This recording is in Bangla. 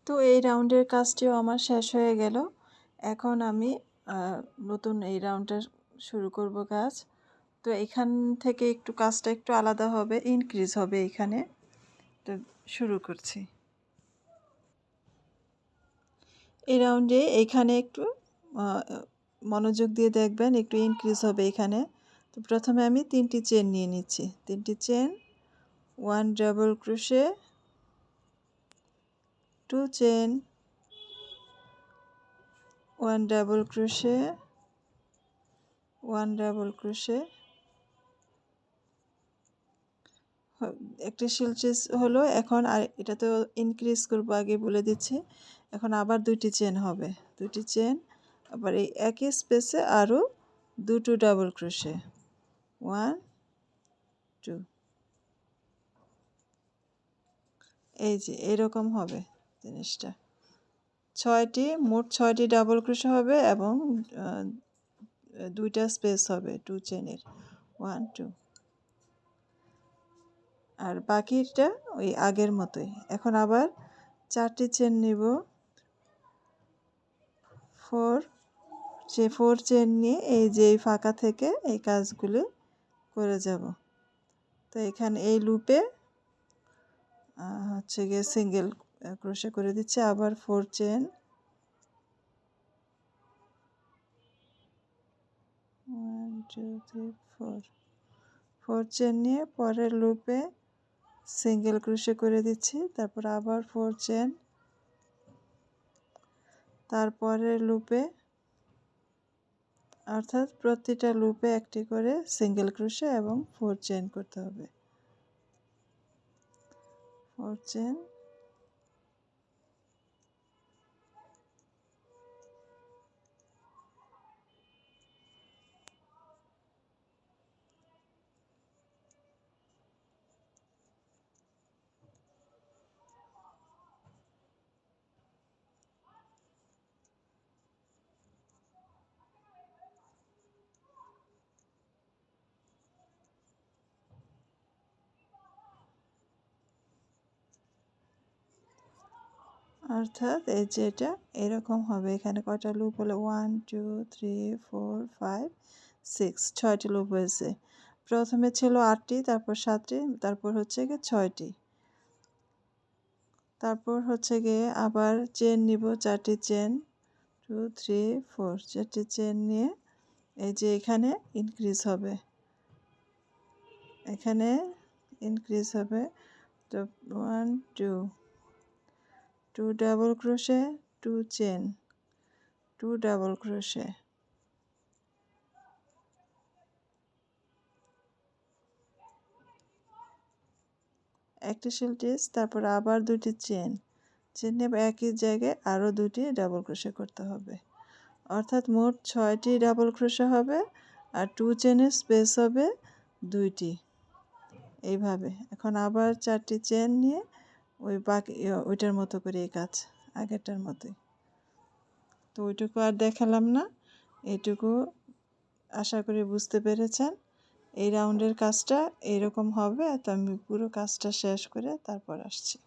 তো এই রাউন্ডের কাজটিও আমার শেষ হয়ে গেল। এখন আমি নতুন এই রাউন্ডটা শুরু করব কাজ। তো এখান থেকে একটু কাজটা একটু আলাদা হবে, ইনক্রিজ হবে এখানে। তো শুরু করছি। এই রাউন্ডে এইখানে একটু মনোযোগ দিয়ে দেখবেন, একটু ইনক্রিজ হবে এখানে। তো প্রথমে আমি 3টি চেন নিয়ে নিচ্ছি। 3টি chain, 1 double crochet, 2 chain, 1 double crochet, 1 double crochet, একটা শিলচেস হলো। এখন আর এটা তো ইনক্রিজ করবো, আগে বলে দিচ্ছি। এখন আবার 2টি চেন হবে, 2টি চেন, আবার এই একই স্পেসে আরও 2টো ডাবল ক্রোশে, 1 2। এই যে এরকম হবে জিনিসটা। মোট 6টি ডাবল ক্রোশে হবে এবং 2টা স্পেস হবে 2 চেনের, 1 2। আর বাকিটা ওই আগের মতোই। এখন আবার 4টি চেন নিব, 4 চেন নিয়ে এই যে এই ফাঁকা থেকে এই কাজগুলো করে যাব। তো এখানে এই লুপে হচ্ছে গিয়ে সিঙ্গেল ক্রোশে করে দিচ্ছে। আবার 4 চেন, 1 2 3 4 চেন নিয়ে পরের লুপে সিঙ্গেল ক্রোশে করে দিচ্ছি। তারপর আবার 4 চেন, তারপরের লুপে, অর্থাৎ প্রতিটা লুপে একটি করে সিঙ্গেল ক্রোশে এবং 4 চেন করতে হবে। 4 চেন, অর্থাৎ এই যে এটা এরকম হবে। এখানে কয়টা লুপ হলো, 1 2 3 4 5 6, 6টি লুপ হয়েছে। প্রথমে ছিল 8টি, তারপর 7টি, তারপর হচ্ছে গিয়ে 6টি। তারপর হচ্ছে গিয়ে আবার চেন নিব, 4টি চেন, 2 3 4, 4টি চেন নিয়ে এই যে এখানে ইনক্রিজ হবে, এখানে ইনক্রিজ হবে। তো 1 2 2 double crochet, 2 chain, 2 double crochet, একটা শিলটিস, তারপর আবার 2টি চেন, চেনে একই জায়গায় আরও 2টি ডাবল ক্রোশে করতে হবে। অর্থাৎ মোট 6টি ডাবল ক্রোশে হবে আর 2 চেনের স্পেস হবে 2টি। এইভাবে এখন আবার 4টি চেন নিয়ে ওই বাকি ওইটার মতো করে এই কাজ আগেরটার মতোই। তো ওইটুকু আর দেখালাম না, এইটুকু আশা করি বুঝতে পেরেছেন। এই রাউন্ডের কাজটা এরকম হবে। তো আমি পুরো কাজটা শেষ করে তারপর আসছি।